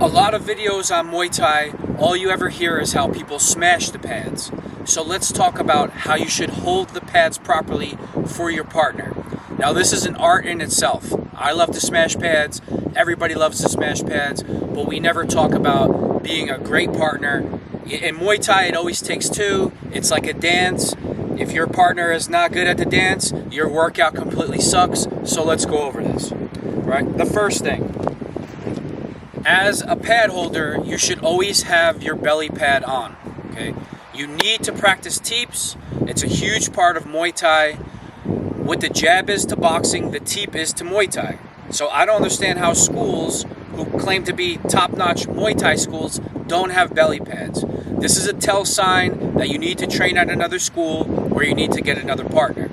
A lot of videos on Muay Thai, all you ever hear is how people smash the pads. So let's talk about how you should hold the pads properly for your partner. Now this is an art in itself. I love to smash pads, everybody loves to smash pads, but we never talk about being a great partner. In Muay Thai it always takes two, it's like a dance. If your partner is not good at the dance, your workout completely sucks. So let's go over this, right? The first thing, as a pad holder, you should always have your belly pad on, okay? You need to practice teeps. It's a huge part of Muay Thai. What the jab is to boxing, the teep is to Muay Thai. So I don't understand how schools who claim to be top-notch Muay Thai schools don't have belly pads. This is a tell sign that you need to train at another school or you need to get another partner.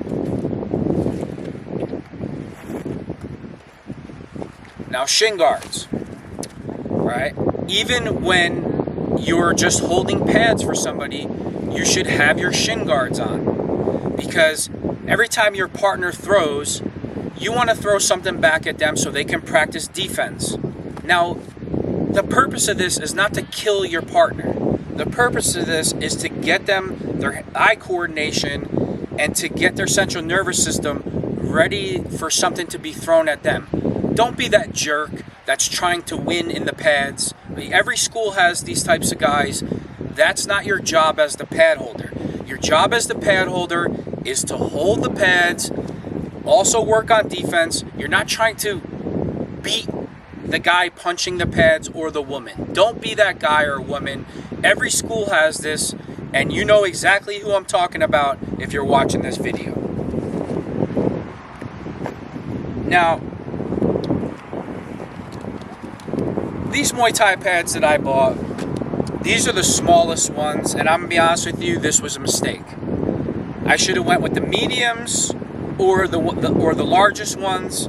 Now, Shin Guards, right? Even when you're just holding pads for somebody, you should have your Shin Guards on. Because every time your partner throws, you want to throw something back at them so they can practice defense. Now, the purpose of this is not to kill your partner. The purpose of this is to get them their eye coordination and to get their central nervous system ready for something to be thrown at them. Don't be that jerk that's trying to win in the pads. Every school has these types of guys. That's not your job as the pad holder. Your job as the pad holder is to hold the pads, also work on defense. You're not trying to beat the guy punching the pads or the woman. Don't be that guy or woman. Every school has this, and you know exactly who I'm talking about if you're watching this video. Now, these Muay Thai pads that I bought, these are the smallest ones, and I'm gonna be honest with you, this was a mistake. I should have went with the mediums or the largest ones.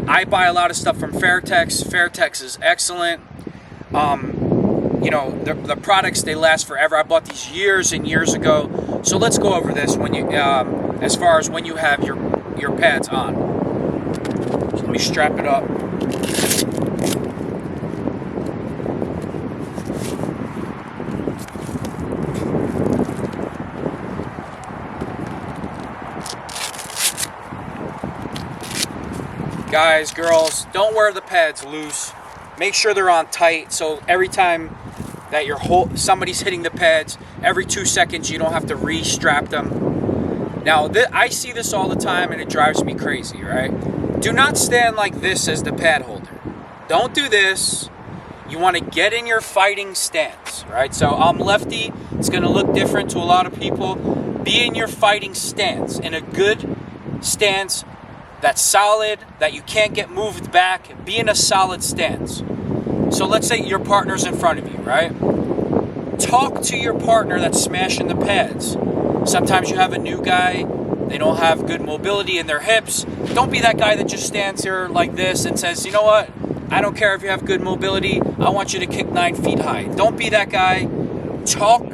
I buy a lot of stuff from Fairtex. Fairtex is excellent. You know, the products, they last forever. I bought these years and years ago. So let's go over this when you, as far as when you have your pads on. So let me strap it up. Guys, girls, don't wear the pads loose. Make sure they're on tight, so every time that somebody's hitting the pads, every 2 seconds you don't have to re-strap them. Now, I see this all the time and it drives me crazy, right? Do not stand like this as the pad holder. Don't do this. You want to get in your fighting stance, right? So I'm lefty. It's going to look different to a lot of people. Be in your fighting stance, in a good stance that's solid, that you can't get moved back. Be in a solid stance. So let's say your partner's in front of you, right? Talk to your partner that's smashing the pads. Sometimes you have a new guy, they don't have good mobility in their hips. Don't be that guy that just stands here like this and says, you know what? I don't care if you have good mobility. I want you to kick 9 feet high. Don't be that guy. Talk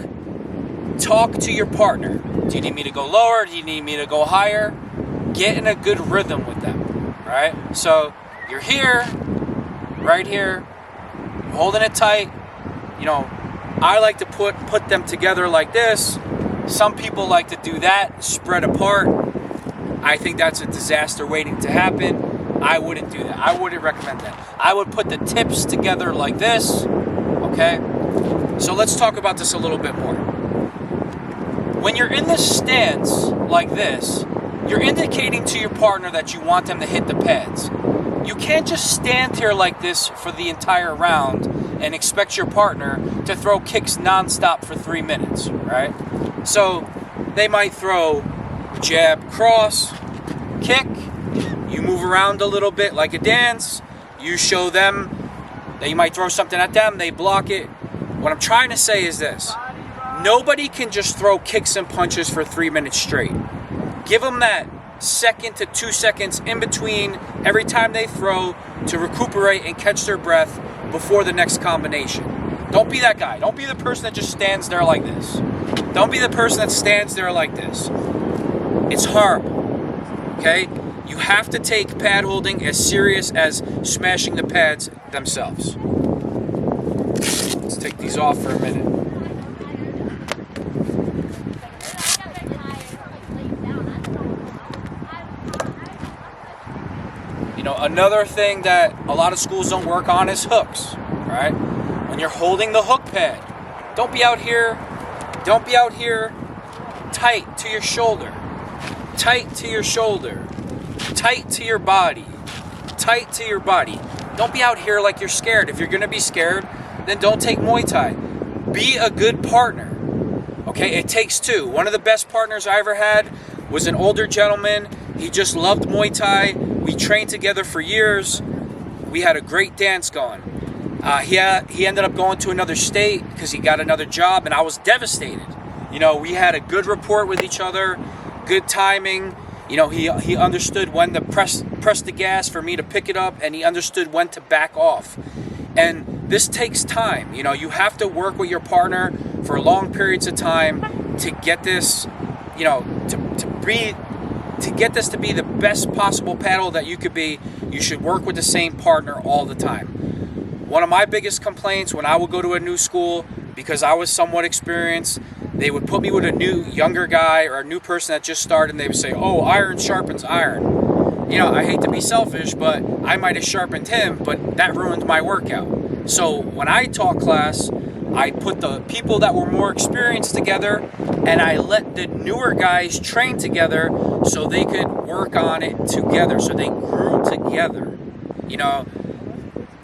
to your partner. Do you need me to go lower? Do you need me to go higher? Get in a good rhythm with them, right? So you're here, right here, holding it tight. You know, I like to put them together like this. Some people like to do that, spread apart. I think that's a disaster waiting to happen. I wouldn't do that. I wouldn't recommend that. I would put the tips together like this, okay? So let's talk about this a little bit more. When you're in this stance like this, you're indicating to your partner that you want them to hit the pads. You can't just stand here like this for the entire round and expect your partner to throw kicks nonstop for 3 minutes, right? So they might throw jab, cross, kick. You move around a little bit like a dance. You show them that you might throw something at them. They block it. What I'm trying to say is this. Nobody can just throw kicks and punches for 3 minutes straight. Give them that 2 to 2 seconds in between every time they throw to recuperate and catch their breath before the next combination. Don't be that guy. Don't be the person that just stands there like this. Don't be the person that stands there like this. It's horrible, okay? You have to take pad holding as serious as smashing the pads themselves. Let's take these off for a minute. You know, another thing that a lot of schools don't work on is hooks, right? When you're holding the hook pad, don't be out here tight to your shoulder, tight to your shoulder, tight to your body, tight to your body. Don't be out here like you're scared. If you're going to be scared, then don't take Muay Thai. Be a good partner. Okay, it takes two. One of the best partners I ever had was an older gentleman. He just loved Muay Thai. We trained together for years. We had a great dance going. He ended up going to another state because he got another job, and I was devastated. You know, we had a good rapport with each other, good timing. You know, he understood when to press the gas for me to pick it up, and he understood when to back off. And this takes time. You know, you have to work with your partner for long periods of time to get this, you know, to get this to be the best possible paddle that you could be. You should work with the same partner all the time. One of my biggest complaints when I would go to a new school, because I was somewhat experienced, they would put me with a new younger guy or a new person that just started, and they would say, "Oh, iron sharpens iron." You know, I hate to be selfish, but I might have sharpened him, but that ruined my workout. So when I taught class, I put the people that were more experienced together, and I let the newer guys train together so they could work on it together, so they grew together. You know,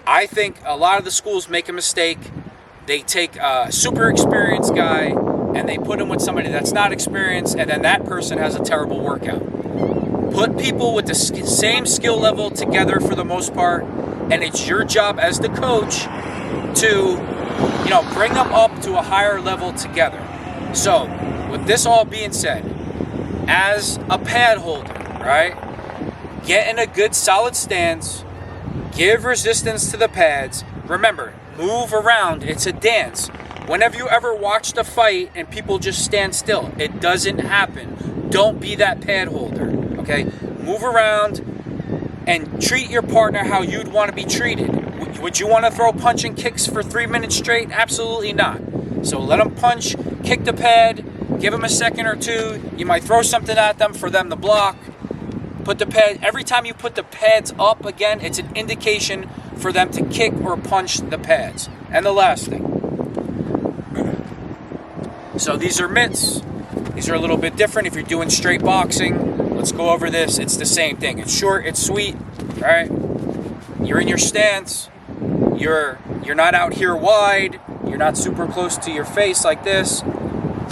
I think a lot of the schools make a mistake. They take a super experienced guy and they put him with somebody that's not experienced, and then that person has a terrible workout. Put people with the same skill level together for the most part, and it's your job as the coach to, you know, bring them up to a higher level together. So, with this all being said, as a pad holder, right, get in a good solid stance, give resistance to the pads. Remember, move around. It's a dance. Whenever you ever watched a fight and people just stand still, it doesn't happen. Don't be that pad holder, okay? Move around and treat your partner how you'd want to be treated. Would you want to throw punching kicks for 3 minutes straight? Absolutely not. So let them punch, kick the pad, give them a second or two. You might throw something at them for them to block. Put the pad, every time you put the pads up again, it's an indication for them to kick or punch the pads. And the last thing. So these are mitts. These are a little bit different if you're doing straight boxing. Let's go over this. It's the same thing. It's short, it's sweet, all right? You're in your stance. You're not out here wide. You're not super close to your face like this.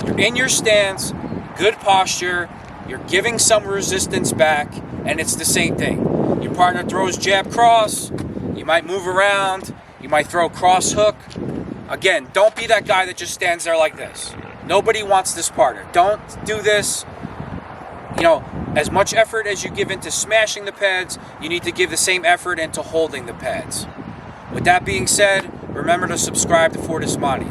You're in your stance, good posture. You're giving some resistance back, and it's the same thing. Your partner throws jab cross. You might move around. You might throw cross hook. Again, don't be that guy that just stands there like this. Nobody wants this partner. Don't do this. You know, as much effort as you give into smashing the pads, you need to give the same effort into holding the pads. With that being said, remember to subscribe to Fortis Mani.